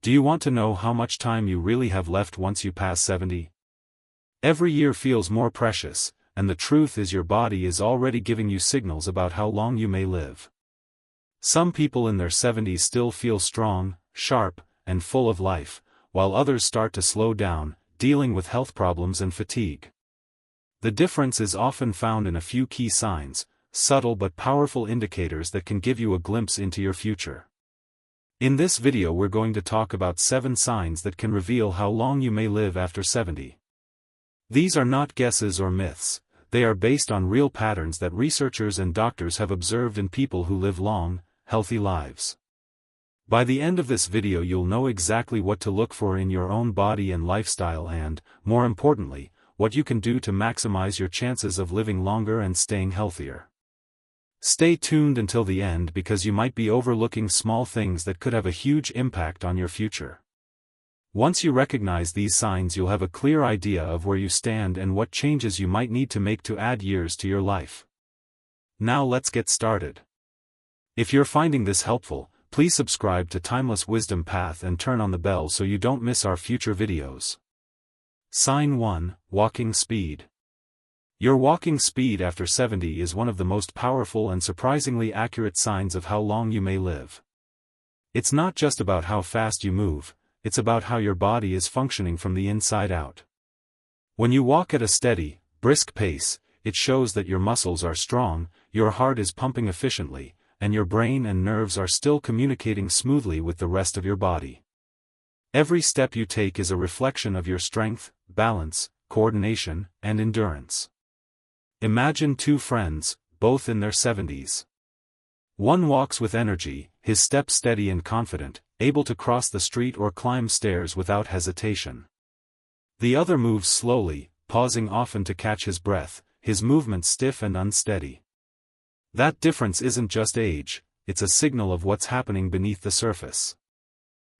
Do you want to know how much time you really have left once you pass 70? Every year feels more precious, and the truth is your body is already giving you signals about how long you may live. Some people in their 70s still feel strong, sharp, and full of life, while others start to slow down, dealing with health problems and fatigue. The difference is often found in a few key signs, subtle but powerful indicators that can give you a glimpse into your future. In this video we're going to talk about 7 signs that can reveal how long you may live after 70. These are not guesses or myths, they are based on real patterns that researchers and doctors have observed in people who live long, healthy lives. By the end of this video you'll know exactly what to look for in your own body and lifestyle and, more importantly, what you can do to maximize your chances of living longer and staying healthier. Stay tuned until the end because you might be overlooking small things that could have a huge impact on your future. Once you recognize these signs you'll have a clear idea of where you stand and what changes you might need to make to add years to your life. Now let's get started. If you're finding this helpful, please subscribe to Timeless Wisdom Path and turn on the bell so you don't miss our future videos. Sign 1, Walking Speed. Your walking speed after 70 is one of the most powerful and surprisingly accurate signs of how long you may live. It's not just about how fast you move, it's about how your body is functioning from the inside out. When you walk at a steady, brisk pace, it shows that your muscles are strong, your heart is pumping efficiently, and your brain and nerves are still communicating smoothly with the rest of your body. Every step you take is a reflection of your strength, balance, coordination, and endurance. Imagine 2 friends, both in their 70s. One walks with energy, his steps steady and confident, able to cross the street or climb stairs without hesitation. The other moves slowly, pausing often to catch his breath, his movements stiff and unsteady. That difference isn't just age, it's a signal of what's happening beneath the surface.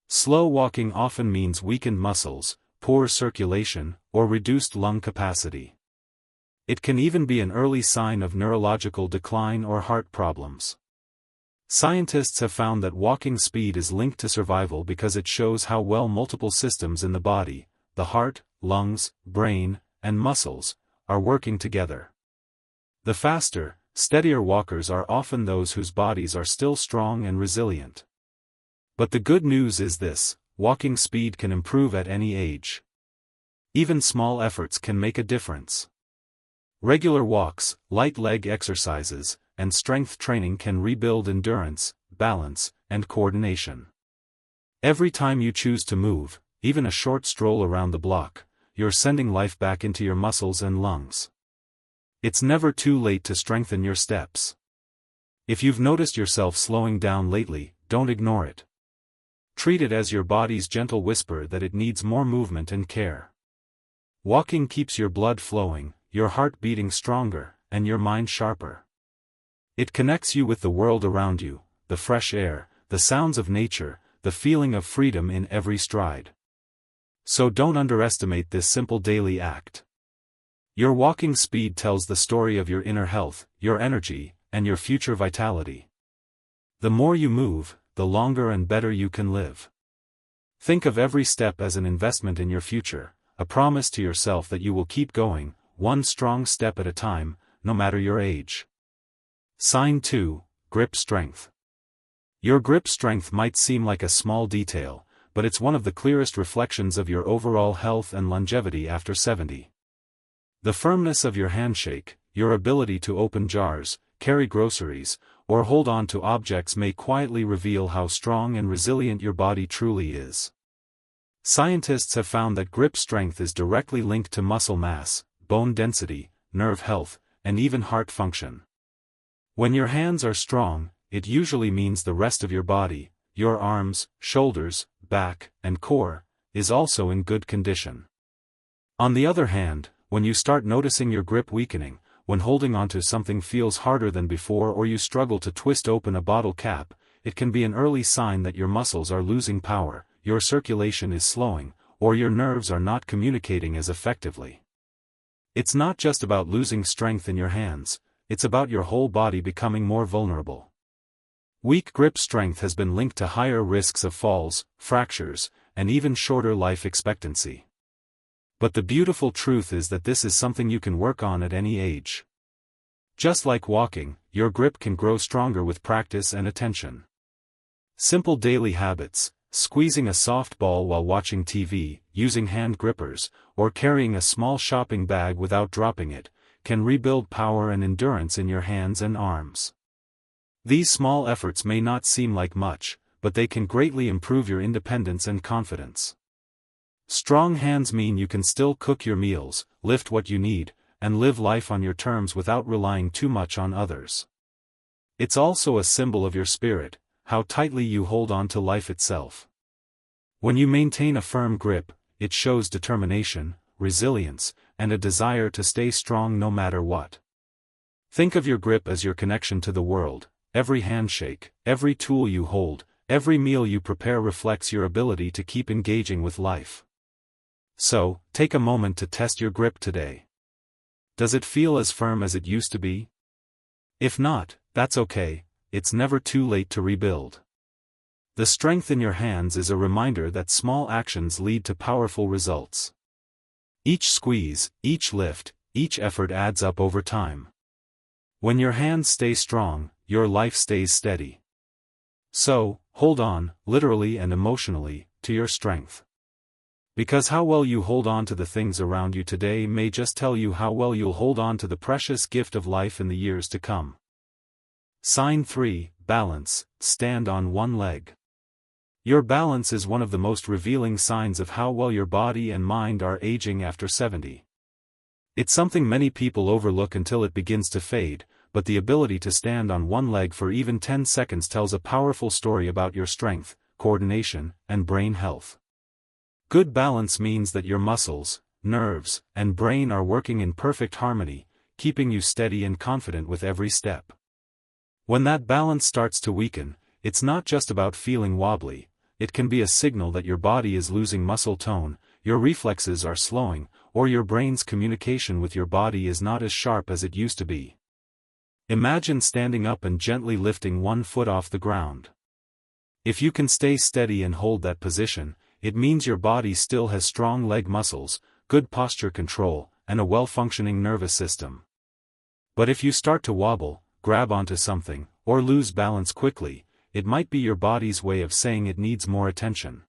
Slow walking often means weakened muscles, poor circulation, or reduced lung capacity. It can even be an early sign of neurological decline or heart problems. Scientists have found that walking speed is linked to survival because it shows how well multiple systems in the body, the heart, lungs, brain, and muscles, are working together. The faster, steadier walkers are often those whose bodies are still strong and resilient. But the good news is this: walking speed can improve at any age. Even small efforts can make a difference. Regular walks, light leg exercises, and strength training can rebuild endurance, balance, and coordination. Every time you choose to move, even a short stroll around the block, you're sending life back into your muscles and lungs. It's never too late to strengthen your steps. If you've noticed yourself slowing down lately, don't ignore it. Treat it as your body's gentle whisper that it needs more movement and care. Walking keeps your blood flowing, your heart beating stronger, and your mind sharper. It connects you with the world around you, the fresh air, the sounds of nature, the feeling of freedom in every stride. So don't underestimate this simple daily act. Your walking speed tells the story of your inner health, your energy, and your future vitality. The more you move, the longer and better you can live. Think of every step as an investment in your future, a promise to yourself that you will keep going, one strong step at a time, no matter your age. Sign 2, Grip Strength. Your grip strength might seem like a small detail, but it's one of the clearest reflections of your overall health and longevity after 70. The firmness of your handshake, your ability to open jars, carry groceries, or hold on to objects may quietly reveal how strong and resilient your body truly is. Scientists have found that grip strength is directly linked to muscle mass, bone density, nerve health, and even heart function. When your hands are strong, it usually means the rest of your body, your arms, shoulders, back, and core, is also in good condition. On the other hand, when you start noticing your grip weakening, when holding onto something feels harder than before or you struggle to twist open a bottle cap, it can be an early sign that your muscles are losing power, your circulation is slowing, or your nerves are not communicating as effectively. It's not just about losing strength in your hands, it's about your whole body becoming more vulnerable. Weak grip strength has been linked to higher risks of falls, fractures, and even shorter life expectancy. But the beautiful truth is that this is something you can work on at any age. Just like walking, your grip can grow stronger with practice and attention. Simple daily habits, squeezing a soft ball while watching TV, using hand grippers, or carrying a small shopping bag without dropping it, can rebuild power and endurance in your hands and arms. These small efforts may not seem like much, but they can greatly improve your independence and confidence. Strong hands mean you can still cook your meals, lift what you need, and live life on your terms without relying too much on others. It's also a symbol of your spirit, how tightly you hold on to life itself. When you maintain a firm grip, it shows determination, resilience, and a desire to stay strong no matter what. Think of your grip as your connection to the world. Every handshake, every tool you hold, every meal you prepare reflects your ability to keep engaging with life. So, take a moment to test your grip today. Does it feel as firm as it used to be? If not, that's okay, it's never too late to rebuild. The strength in your hands is a reminder that small actions lead to powerful results. Each squeeze, each lift, each effort adds up over time. When your hands stay strong, your life stays steady. So, hold on, literally and emotionally, to your strength. Because how well you hold on to the things around you today may just tell you how well you'll hold on to the precious gift of life in the years to come. Sign 3, Balance, stand on one leg. Your balance is one of the most revealing signs of how well your body and mind are aging after 70. It's something many people overlook until it begins to fade, but the ability to stand on one leg for even 10 seconds tells a powerful story about your strength, coordination, and brain health. Good balance means that your muscles, nerves, and brain are working in perfect harmony, keeping you steady and confident with every step. When that balance starts to weaken, it's not just about feeling wobbly, it can be a signal that your body is losing muscle tone, your reflexes are slowing, or your brain's communication with your body is not as sharp as it used to be. Imagine standing up and gently lifting one foot off the ground. If you can stay steady and hold that position, it means your body still has strong leg muscles, good posture control, and a well-functioning nervous system. But if you start to wobble, grab onto something, or lose balance quickly, it might be your body's way of saying it needs more attention.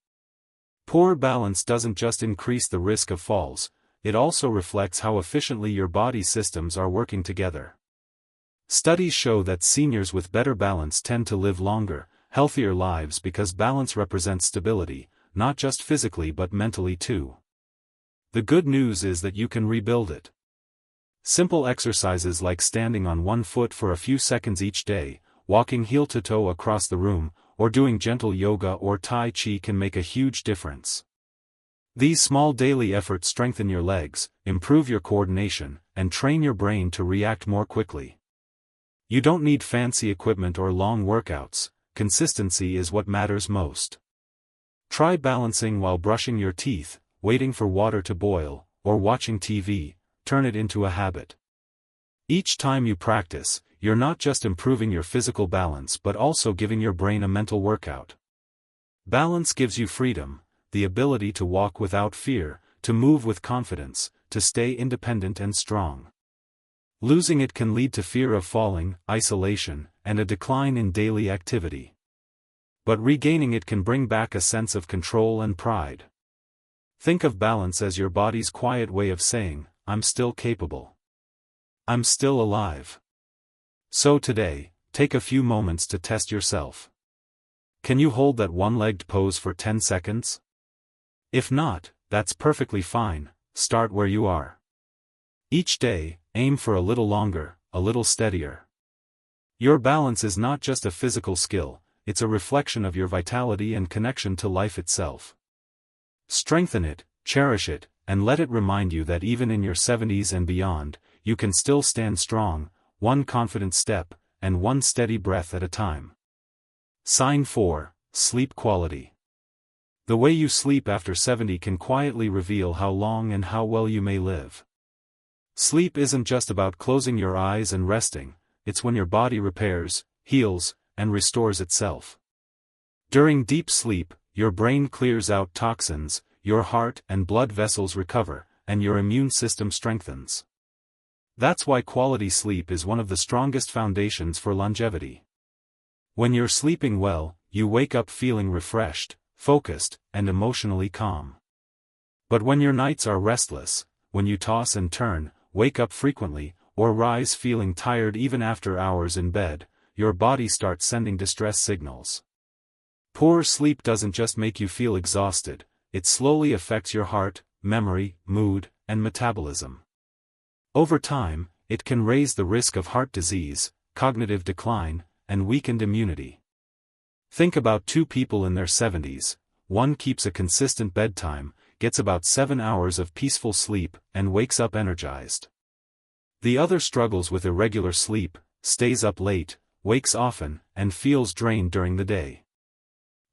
Poor balance doesn't just increase the risk of falls, it also reflects how efficiently your body systems are working together. Studies show that seniors with better balance tend to live longer, healthier lives because balance represents stability, not just physically but mentally too. The good news is that you can rebuild it. Simple exercises like standing on one foot for a few seconds each day, walking heel to toe across the room, or doing gentle yoga or Tai Chi can make a huge difference. These small daily efforts strengthen your legs, improve your coordination, and train your brain to react more quickly. You don't need fancy equipment or long workouts, consistency is what matters most. Try balancing while brushing your teeth, waiting for water to boil, or watching TV, turn it into a habit. Each time you practice, you're not just improving your physical balance but also giving your brain a mental workout. Balance gives you freedom, the ability to walk without fear, to move with confidence, to stay independent and strong. Losing it can lead to fear of falling, isolation, and a decline in daily activity. But regaining it can bring back a sense of control and pride. Think of balance as your body's quiet way of saying, I'm still capable. I'm still alive. So today, take a few moments to test yourself. Can you hold that one-legged pose for 10 seconds? If not, that's perfectly fine, start where you are. Each day, aim for a little longer, a little steadier. Your balance is not just a physical skill, it's a reflection of your vitality and connection to life itself. Strengthen it, cherish it, and let it remind you that even in your 70s and beyond, you can still stand strong, one confident step, and one steady breath at a time. Sign 4, Sleep Quality. The way you sleep after 70 can quietly reveal how long and how well you may live. Sleep isn't just about closing your eyes and resting, it's when your body repairs, heals, and restores itself. During deep sleep, your brain clears out toxins, your heart and blood vessels recover, and your immune system strengthens. That's why quality sleep is one of the strongest foundations for longevity. When you're sleeping well, you wake up feeling refreshed, focused, and emotionally calm. But when your nights are restless, when you toss and turn, wake up frequently, or rise feeling tired even after hours in bed, your body starts sending distress signals. Poor sleep doesn't just make you feel exhausted, it slowly affects your heart, memory, mood, and metabolism. Over time, it can raise the risk of heart disease, cognitive decline, and weakened immunity. Think about two people in their 70s, one keeps a consistent bedtime, gets about 7 hours of peaceful sleep, and wakes up energized. The other struggles with irregular sleep, stays up late, wakes often, and feels drained during the day.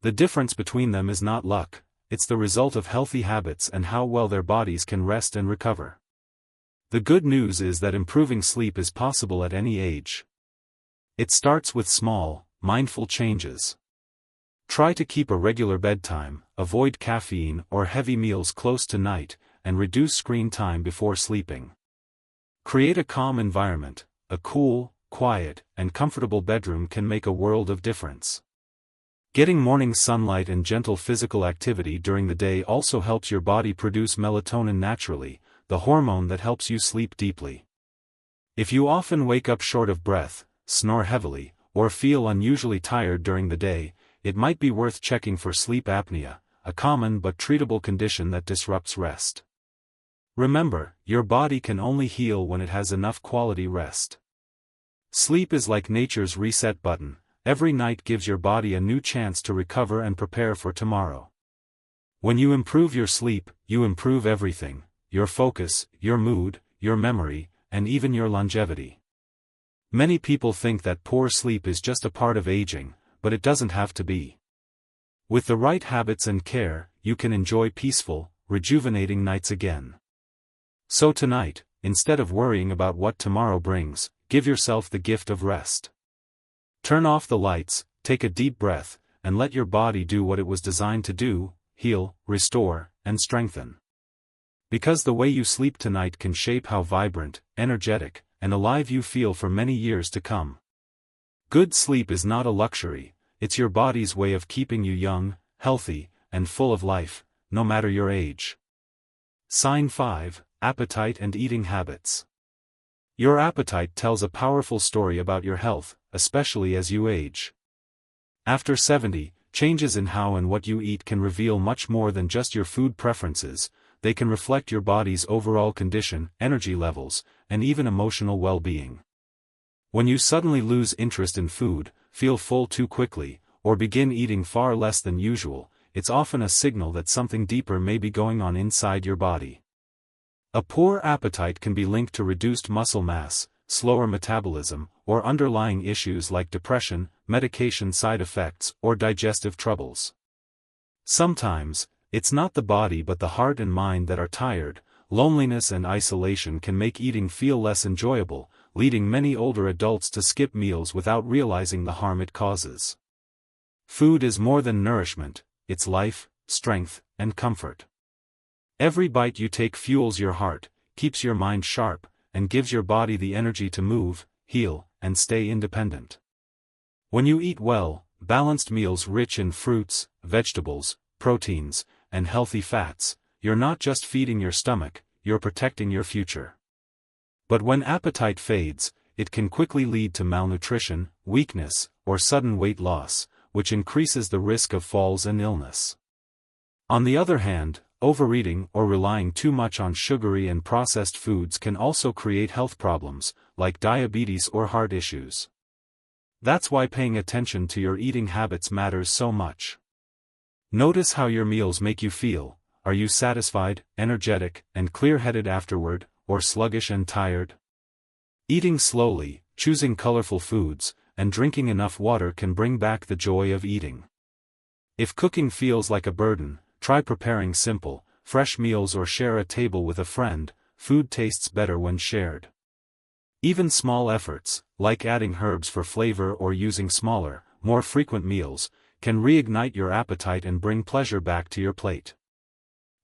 The difference between them is not luck, it's the result of healthy habits and how well their bodies can rest and recover. The good news is that improving sleep is possible at any age. It starts with small, mindful changes. Try to keep a regular bedtime, avoid caffeine or heavy meals close to night, and reduce screen time before sleeping. Create a calm environment. A cool, quiet, and comfortable bedroom can make a world of difference. Getting morning sunlight and gentle physical activity during the day also helps your body produce melatonin naturally, the hormone that helps you sleep deeply. If you often wake up short of breath, snore heavily, or feel unusually tired during the day, it might be worth checking for sleep apnea, a common but treatable condition that disrupts rest. Remember, your body can only heal when it has enough quality rest. Sleep is like nature's reset button. Every night gives your body a new chance to recover and prepare for tomorrow. When you improve your sleep, you improve everything: your focus, your mood, your memory, and even your longevity. Many people think that poor sleep is just a part of aging, but it doesn't have to be. With the right habits and care, you can enjoy peaceful, rejuvenating nights again. So tonight, instead of worrying about what tomorrow brings, give yourself the gift of rest. Turn off the lights, take a deep breath, and let your body do what it was designed to do: heal, restore, and strengthen. Because the way you sleep tonight can shape how vibrant, energetic, and alive you feel for many years to come. Good sleep is not a luxury, it's your body's way of keeping you young, healthy, and full of life, no matter your age. Sign 5: Appetite and Eating Habits. Your appetite tells a powerful story about your health, especially as you age. After 70, changes in how and what you eat can reveal much more than just your food preferences. They can reflect your body's overall condition, energy levels, and even emotional well-being. When you suddenly lose interest in food, feel full too quickly, or begin eating far less than usual, it's often a signal that something deeper may be going on inside your body. A poor appetite can be linked to reduced muscle mass, slower metabolism, or underlying issues like depression, medication side effects, or digestive troubles. Sometimes, it's not the body but the heart and mind that are tired. Loneliness and isolation can make eating feel less enjoyable, leading many older adults to skip meals without realizing the harm it causes. Food is more than nourishment, it's life, strength, and comfort. Every bite you take fuels your heart, keeps your mind sharp, and gives your body the energy to move, heal, and stay independent. When you eat well, balanced meals rich in fruits, vegetables, proteins, and healthy fats, you're not just feeding your stomach, you're protecting your future. But when appetite fades, it can quickly lead to malnutrition, weakness, or sudden weight loss, which increases the risk of falls and illness. On the other hand, overeating or relying too much on sugary and processed foods can also create health problems, like diabetes or heart issues. That's why paying attention to your eating habits matters so much. Notice how your meals make you feel. Are you satisfied, energetic, and clear-headed afterward, or sluggish and tired? Eating slowly, choosing colorful foods, and drinking enough water can bring back the joy of eating. If cooking feels like a burden, try preparing simple, fresh meals or share a table with a friend. Food tastes better when shared. Even small efforts, like adding herbs for flavor or using smaller, more frequent meals, can reignite your appetite and bring pleasure back to your plate.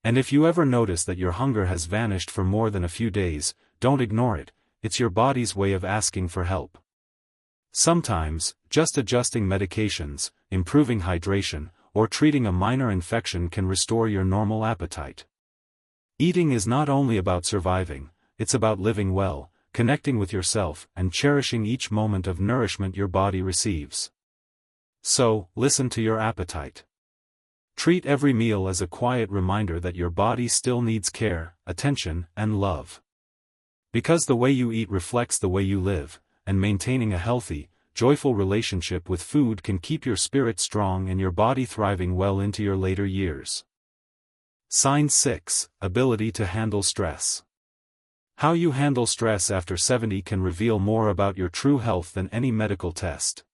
And if you ever notice that your hunger has vanished for more than a few days, don't ignore it, it's your body's way of asking for help. Sometimes, just adjusting medications, improving hydration, or treating a minor infection can restore your normal appetite. Eating is not only about surviving, it's about living well, connecting with yourself, and cherishing each moment of nourishment your body receives. So, listen to your appetite. Treat every meal as a quiet reminder that your body still needs care, attention, and love. Because the way you eat reflects the way you live, and maintaining a healthy, joyful relationship with food can keep your spirit strong and your body thriving well into your later years. Sign 6: Ability to handle stress. How you handle stress after 70 can reveal more about your true health than any medical test.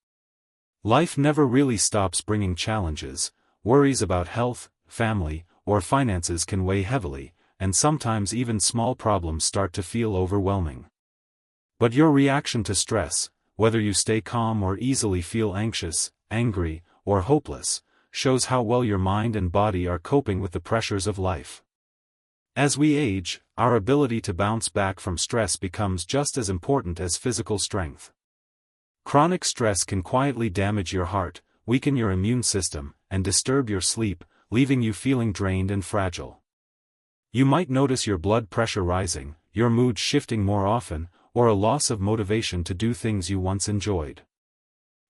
Life never really stops bringing challenges. Worries about health, family, or finances can weigh heavily, and sometimes even small problems start to feel overwhelming. But your reaction to stress, whether you stay calm or easily feel anxious, angry, or hopeless, shows how well your mind and body are coping with the pressures of life. As we age, our ability to bounce back from stress becomes just as important as physical strength. Chronic stress can quietly damage your heart, weaken your immune system, and disturb your sleep, leaving you feeling drained and fragile. You might notice your blood pressure rising, your mood shifting more often, or a loss of motivation to do things you once enjoyed.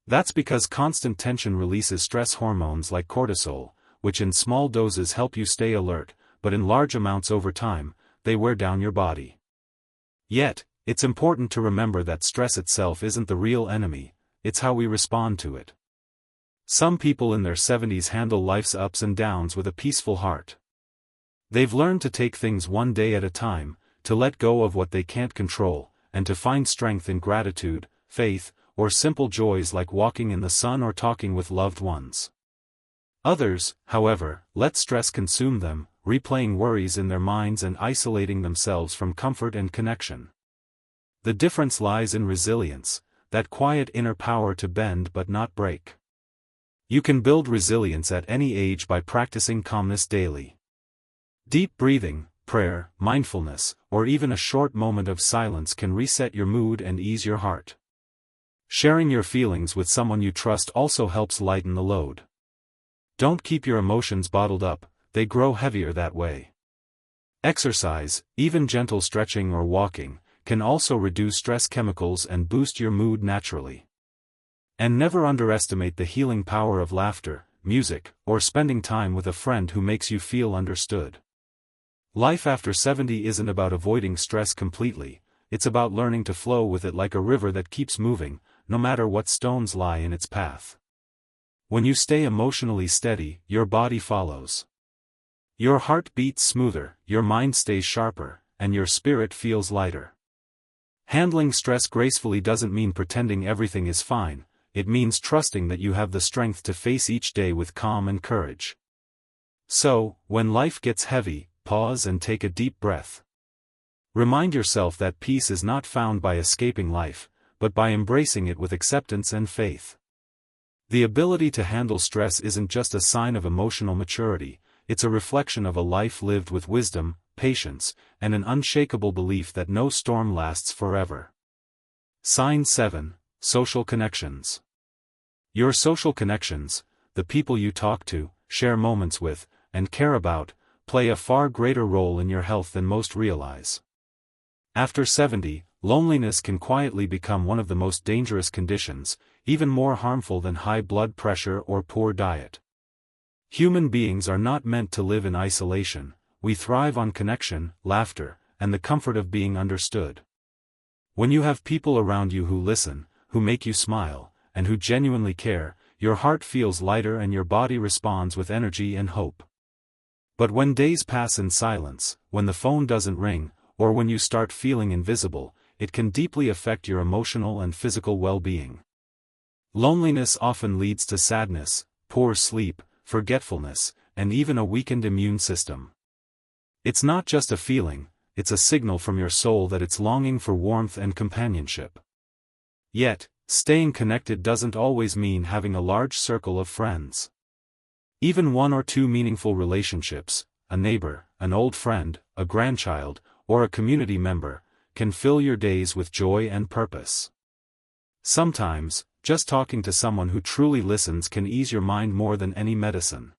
That's because constant tension releases stress hormones like cortisol, which in small doses help you stay alert, but in large amounts over time, they wear down your body. Yet, it's important to remember that stress itself isn't the real enemy, it's how we respond to it. Some people in their 70s handle life's ups and downs with a peaceful heart. They've learned to take things one day at a time, to let go of what they can't control, and to find strength in gratitude, faith, or simple joys like walking in the sun or talking with loved ones. Others, however, let stress consume them, replaying worries in their minds and isolating themselves from comfort and connection. The difference lies in resilience, that quiet inner power to bend but not break. You can build resilience at any age by practicing calmness daily. Deep breathing, prayer, mindfulness, or even a short moment of silence can reset your mood and ease your heart. Sharing your feelings with someone you trust also helps lighten the load. Don't keep your emotions bottled up, they grow heavier that way. Exercise, even gentle stretching or walking, can also reduce stress chemicals and boost your mood naturally. And never underestimate the healing power of laughter, music, or spending time with a friend who makes you feel understood. Life after 70 isn't about avoiding stress completely, it's about learning to flow with it like a river that keeps moving, no matter what stones lie in its path. When you stay emotionally steady, your body follows. Your heart beats smoother, your mind stays sharper, and your spirit feels lighter. Handling stress gracefully doesn't mean pretending everything is fine, it means trusting that you have the strength to face each day with calm and courage. So, when life gets heavy, pause and take a deep breath. Remind yourself that peace is not found by escaping life, but by embracing it with acceptance and faith. The ability to handle stress isn't just a sign of emotional maturity, it's a reflection of a life lived with wisdom, patience, and an unshakable belief that no storm lasts forever. Sign 7: Social connections. Your social connections, the people you talk to, share moments with, and care about, play a far greater role in your health than most realize. After 70, loneliness can quietly become one of the most dangerous conditions, even more harmful than high blood pressure or poor diet. Human beings are not meant to live in isolation, we thrive on connection, laughter, and the comfort of being understood. When you have people around you who listen, who make you smile, and who genuinely care, your heart feels lighter and your body responds with energy and hope. But when days pass in silence, when the phone doesn't ring, or when you start feeling invisible, it can deeply affect your emotional and physical well-being. Loneliness often leads to sadness, poor sleep, forgetfulness, and even a weakened immune system. It's not just a feeling, it's a signal from your soul that it's longing for warmth and companionship. Yet, staying connected doesn't always mean having a large circle of friends. Even one or two meaningful relationships, a neighbor, an old friend, a grandchild, or a community member, can fill your days with joy and purpose. Sometimes, just talking to someone who truly listens can ease your mind more than any medicine.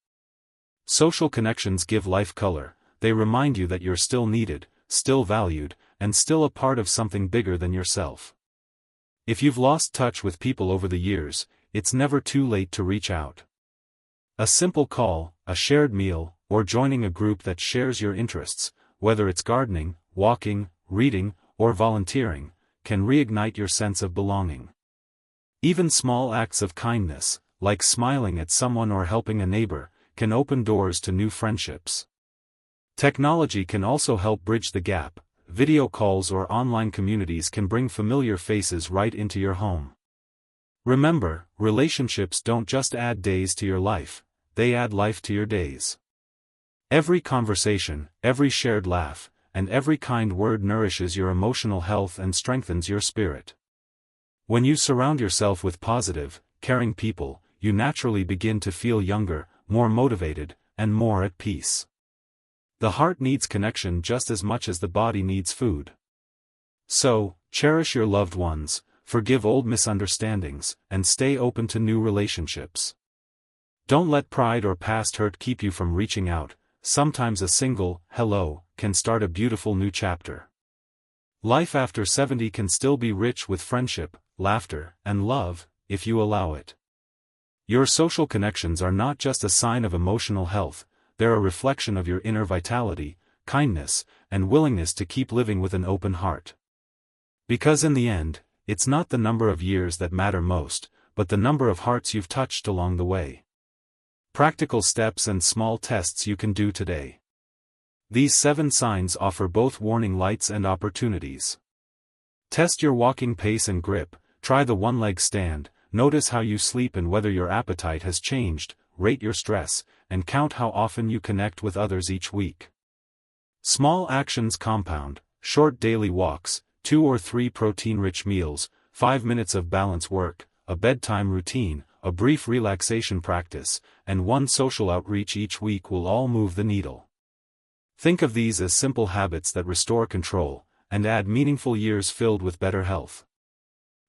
Social connections give life color. They remind you that you're still needed, still valued, and still a part of something bigger than yourself. If you've lost touch with people over the years, it's never too late to reach out. A simple call, a shared meal, or joining a group that shares your interests, whether it's gardening, walking, reading, or volunteering, can reignite your sense of belonging. Even small acts of kindness, like smiling at someone or helping a neighbor, can open doors to new friendships. Technology can also help bridge the gap. Video calls or online communities can bring familiar faces right into your home. Remember, relationships don't just add days to your life, they add life to your days. Every conversation, every shared laugh, and every kind word nourishes your emotional health and strengthens your spirit. When you surround yourself with positive, caring people, you naturally begin to feel younger, more motivated, and more at peace. The heart needs connection just as much as the body needs food. So, cherish your loved ones, forgive old misunderstandings, and stay open to new relationships. Don't let pride or past hurt keep you from reaching out. Sometimes a single hello can start a beautiful new chapter. Life after 70 can still be rich with friendship, laughter, and love, if you allow it. Your social connections are not just a sign of emotional health, they're a reflection of your inner vitality, kindness, and willingness to keep living with an open heart. Because in the end, it's not the number of years that matter most, but the number of hearts you've touched along the way. Practical steps and small tests you can do today. These 7 signs offer both warning lights and opportunities. Test your walking pace and grip, try the one-leg stand, notice how you sleep and whether your appetite has changed, rate your stress, and count how often you connect with others each week. Small actions compound, short daily walks, 2 or 3 protein-rich meals, 5 minutes of balance work, a bedtime routine, a brief relaxation practice, and 1 social outreach each week will all move the needle. Think of these as simple habits that restore control, and add meaningful years filled with better health.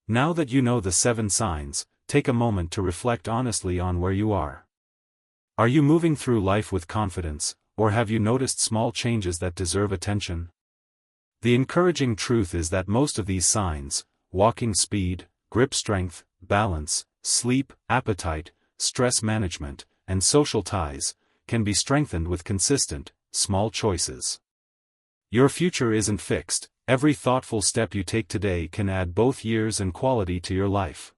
Now that you know the 7 signs, take a moment to reflect honestly on where you are. Are you moving through life with confidence, or have you noticed small changes that deserve attention? The encouraging truth is that most of these signs, walking speed, grip strength, balance, sleep, appetite, stress management, and social ties, can be strengthened with consistent, small choices. Your future isn't fixed. Every thoughtful step you take today can add both years and quality to your life.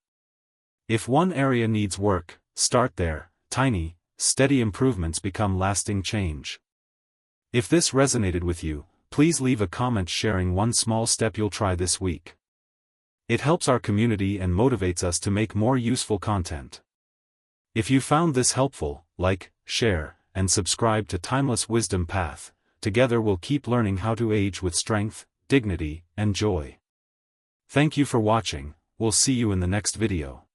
If one area needs work, start there. Tiny, steady improvements become lasting change. If this resonated with you, please leave a comment sharing one small step you'll try this week. It helps our community and motivates us to make more useful content. If you found this helpful, like, share, and subscribe to Timeless Wisdom Path. Together we'll keep learning how to age with strength, dignity, and joy. Thank you for watching. We'll see you in the next video.